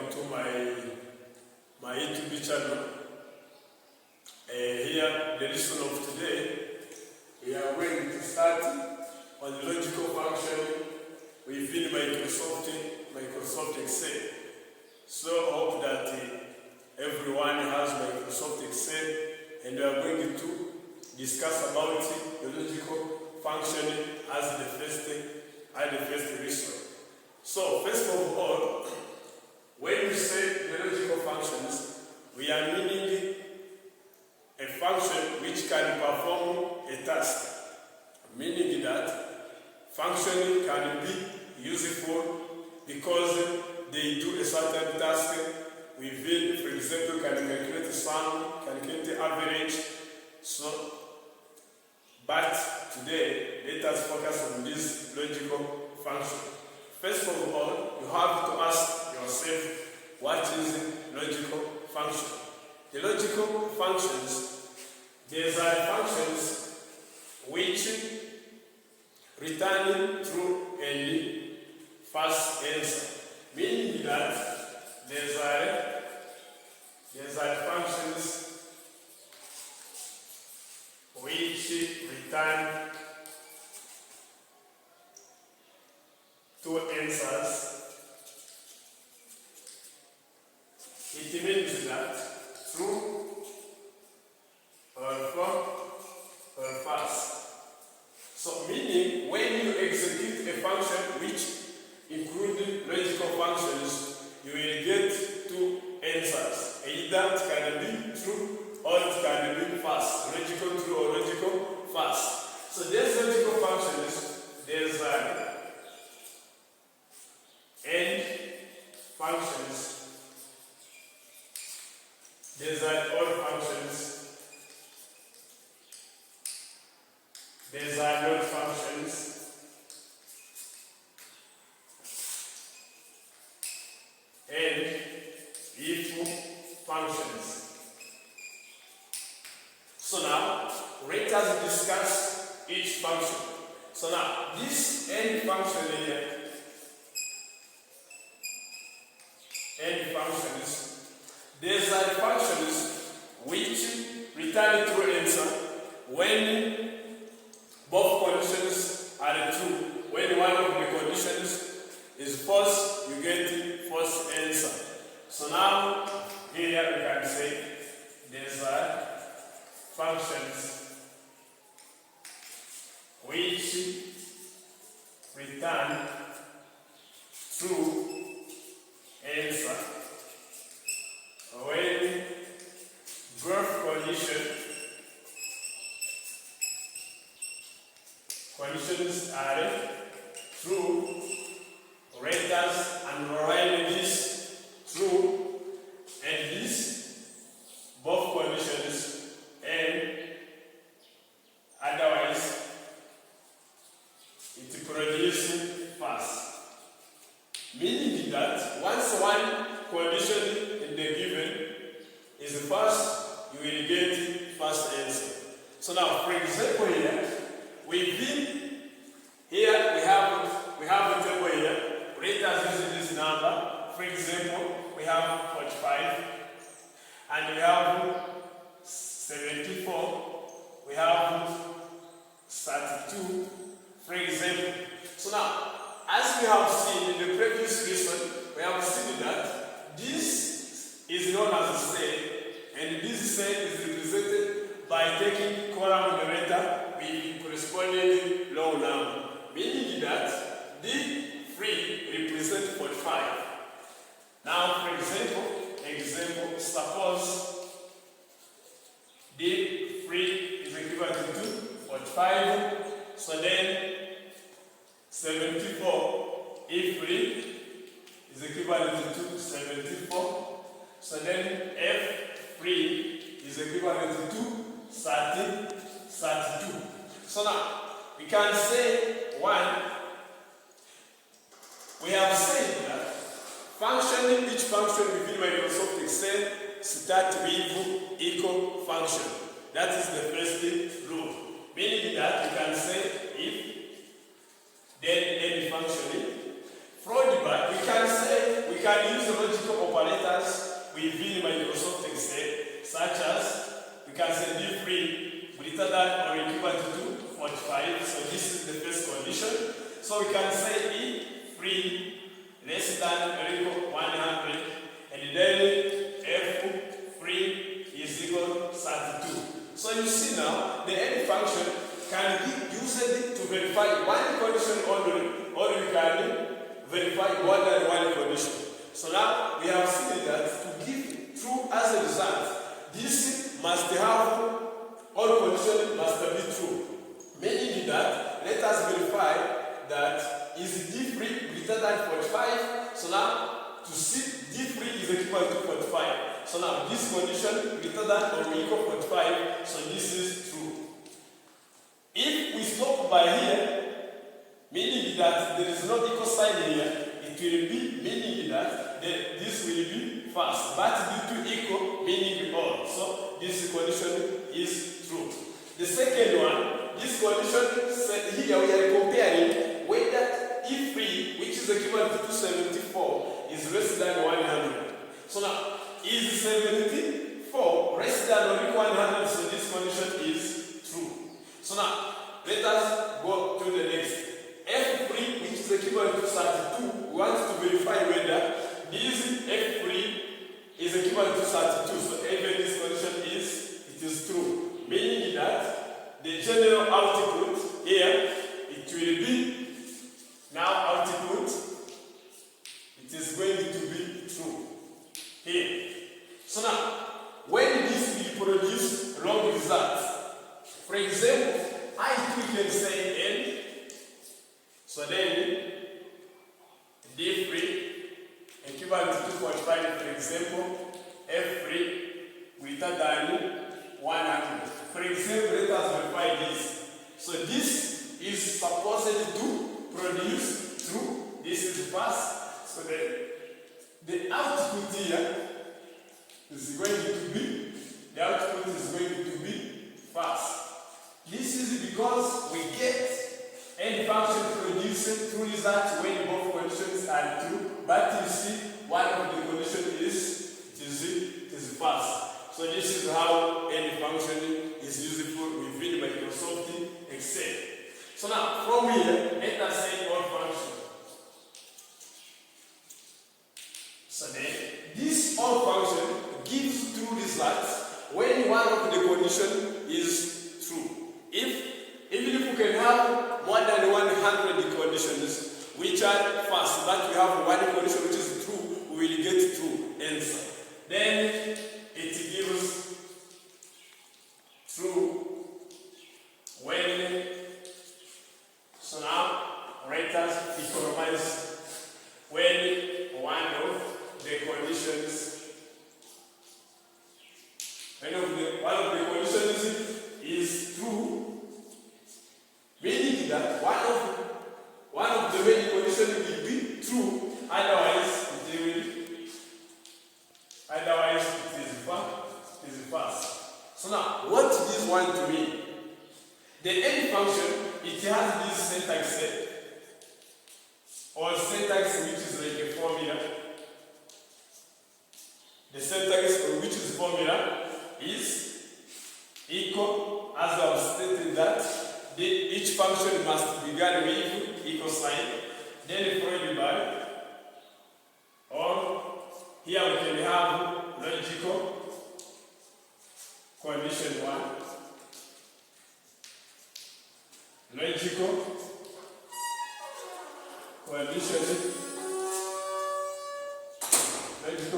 welcome to my YouTube channel. Here, the lesson of today, we are going to start on the logical function within Microsoft Excel. So I hope that everyone has Microsoft Excel, and we are going to discuss about the logical function as the first lesson. So first of all, when we say the logical functions, we are meaning a function which can perform a task, meaning that function can be useful because they do a certain task within, for example, can calculate the sum, calculate the average. But today, let us focus on this logical function. First of all, you have to ask yourself, what is logical function? The logical functions, these are functions which return true and false answer, meaning that these are functions which return two answers. It means that true or false or false. So meaning when you execute a function which includes logical functions, you will get two answers. Either it can be true or it can be false. Logical true or logical false. So these logical functions, there's and functions. These are all functions. These are not functions. And if functions. So now, let us discuss each function. So now, this end function here, end functions, these are functions which return true answer when both conditions are true. When one of the conditions is false, you get false answer. So now, here we can say these are functions which return true answer when both conditions are true. Let us underline this true and this both conditions, and otherwise it produces false. Meaning that once one condition in the given is false, you will get false answer. So now, for example, here we have a table here. Let us use this number. For example, we have 45, and we have 74. We have 32. For example. So now, as we have seen in the previous lesson, we have seen that this is known as a cell, and this cell is represented by taking column numerator with corresponding low number, meaning that D3 represents 45. Now, for example, suppose D3 is equivalent to 45, so then 74 E3 is equivalent to 74. So then F3 is equivalent to 32. So now we can say we have said that each function within Microsoft Excel starts with equal function. That is the first rule. Meaning that you can say if then any function. From the back, we can use the logical operator within Microsoft Excel, such as we can say D3 greater than or equal to 45. So this is the first condition. So we can say E3 less than or equal 100, and then F3 is equal to 32. So you see now the end function can be used to verify one condition only, or you can verify more than one condition. So now we have seen that to give true as a result, this must have all conditions must be true. Meaning that let us verify that is D3 greater than 45. So now to see D3 is equal to 45. So now this condition greater than or equal to 45. So this is true. If we stop by here, meaning that there is no equal sign here, it will be meaning that this will be false. But due to equal, meaning all. So this condition is true. The second one, this condition here we are comparing whether E3, which is equivalent to 274, is less than 100. So now, is 74 less than or equal 100? So this condition is true. So now, let us go to the next. F3, which is equivalent to 32, we want to verify whether this F3 is equivalent to 32. So even this condition is true. Meaning that the general output here, it will be now output, it is going to be true here. So now, when this will produce wrong results, for example, I2 can say N, so then D3 equivalent to 2.5, for example, F3 greater than 100. For example, let us verify this. So this is supposed to produce true. This is false. So the output here is going to be, the output is going to be false. This is because we get any function producing true results when both conditions are true, but you see one of the conditions is false. So this is how any function is useful within Microsoft Excel. So now from here, let us say all function. So then this all function gives true results when one of the condition is true. Even if we can have more than 100 conditions which are false, but we have one condition which is true, we will get true answer. Then it gives true when, so now let us economize when one of the conditions, one of the conditions is true, meaning that one of the main conditions will be true, otherwise it is false. So now, what this one to mean? The end function, it has this syntax set, or syntax which is like a formula. The syntax which is formula is equal, as I have stated that each function must begin with equal sign, then followed by, or here we can have logical condition 1, logical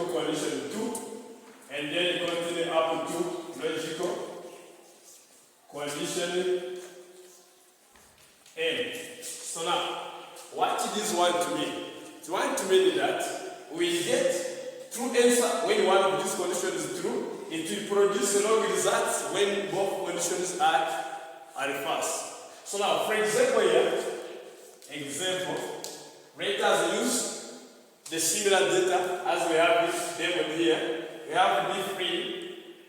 condition 2, and then continue up to logical condition n. So now, what this want to mean? It want to mean that we get true answer when one of these conditions is true. It will produce wrong results when both conditions are false. So now, for example here, let us use the similar data as we have this table here. We have D3,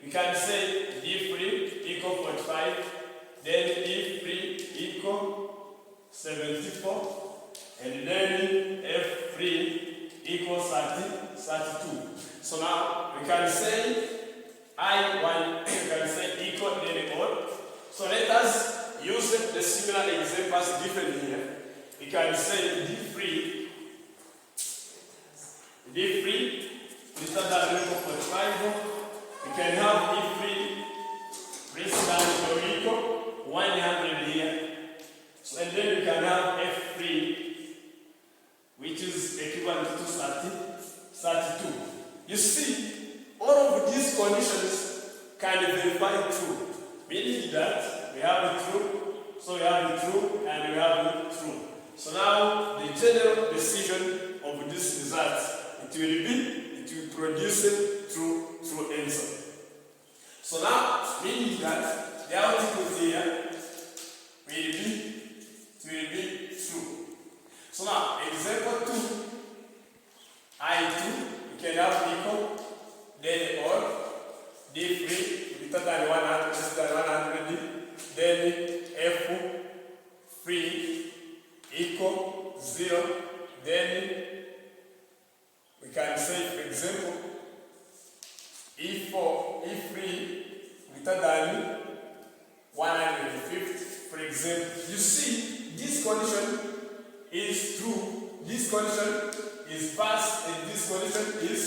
we can say D3 equal 0.5, then D3 equal 74, and then F3 equals 32. So now we can say I1, we can say equal then or. So let us use the similar examples given here. We can say d3 greater than or equal to 45. We can have d3 greater than or equal 100 here. So, and then we can have f3, which is equivalent to 32. You see, all of these conditions can verify true, meaning that we have the true, so we have the true, and we have the true. So now the general decision of this result, it will produce a true answer. So now, meaning that the output here will be true. So now, example 2, I2, we can have equal, then or, D3, greater than 100, less than 100, then F3 equal 0, then we can say, for example, E3 greater than 150, for example. You see, this condition is true, this condition is false, and this condition is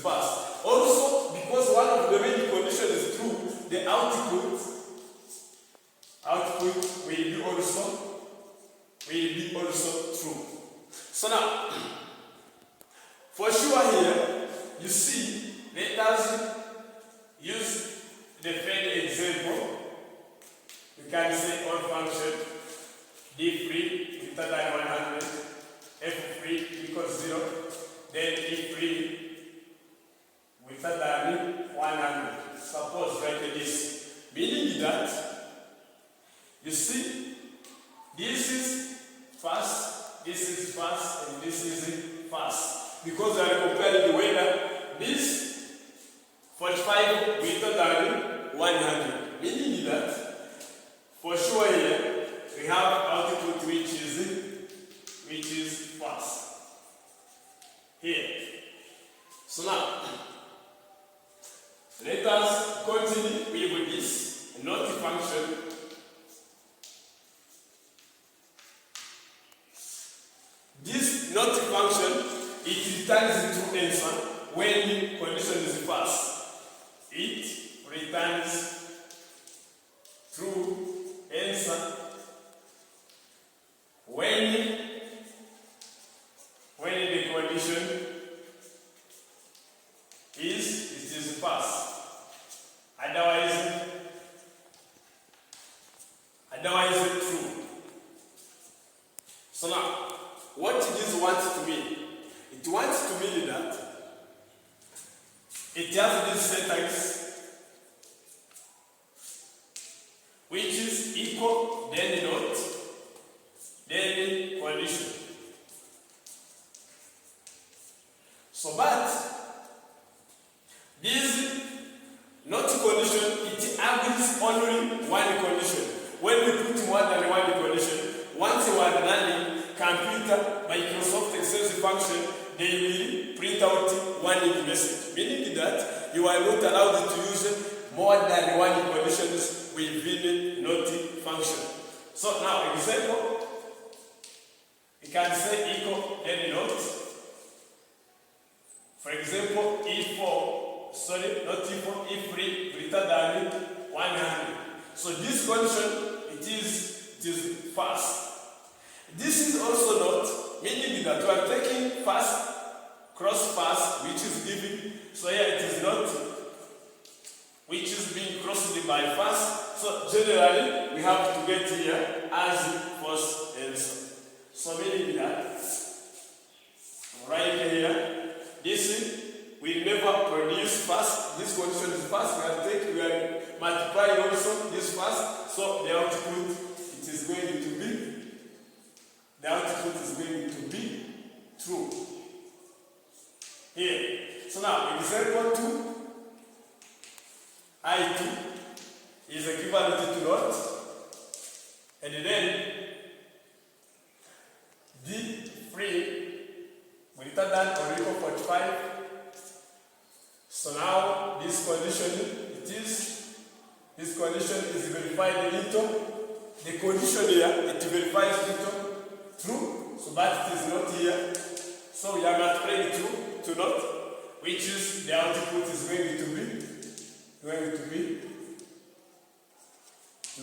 false. Also, because one of the main conditions is true, the output will be also true. So now, for sure here, you see, let us use the third example. We can say odd function d3 greater than 100, f3 equals 0, then e3 greater than 100. Suppose like this, meaning that you see this is fast, this is fast, and this is fast, because we are comparing whether this 45 greater than 100, meaning that for sure here we have output which is fast here. So now let us continue with this not function. This not function, it returns true answer when the condition is fast. It returns true answer when the condition is fast. Otherwise true. So now, what this wants to mean? It wants to mean that it has this syntax which is equal, then not, then condition. So, but this not condition, it agrees only one condition. When we put more than one condition, once you are running computer, Microsoft Excel function, they will print out one message, meaning that you are not allowed to use more than one conditions within not function. So now, example, you can say equal then not. For example, E3 greater than 100. So this condition, it is fast. This is also not, meaning that we are taking fast, cross fast, which is given. So here it is not, which is being crossed by fast. So generally, we have to get here as first answer. So meaning that, right here, this will never produce fast. This condition is fast. We are multiplying also this fast. So the output is going to be true. Here. So now, example 2, I2 is equivalent to not, and then D3 greater than or equal to 45. So now this condition is verified into the condition here. It verifies into true, so but it is not here. So we are multiplying true to not, which is the output is going to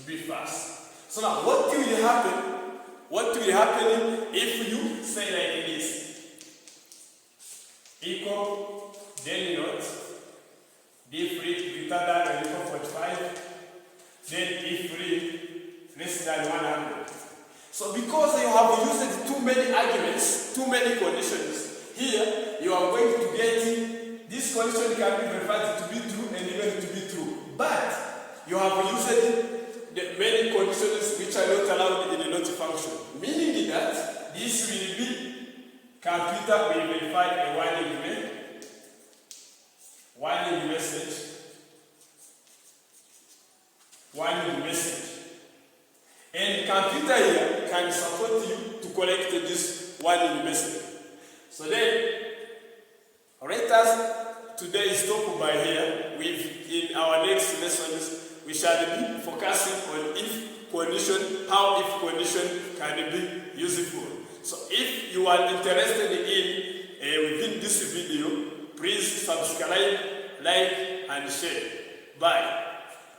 be fast. So now what will happen? What will happen if you say like this? Equal, then not, if read greater than or equal 45, then if read less than 100. So because you have used too many arguments, too many conditions, here you are going to get this condition can be verified to be true and even to be true. But you have used the many conditions which are not allowed in the not function. Meaning that this will be computer will verify a warning message. And computer here can support you to collect this warning message. So then, let us today stop by here. In our next lessons, we shall be focusing on if condition, how if condition can be useful. So if you are interested in within this video, please subscribe, like, and share. Bye.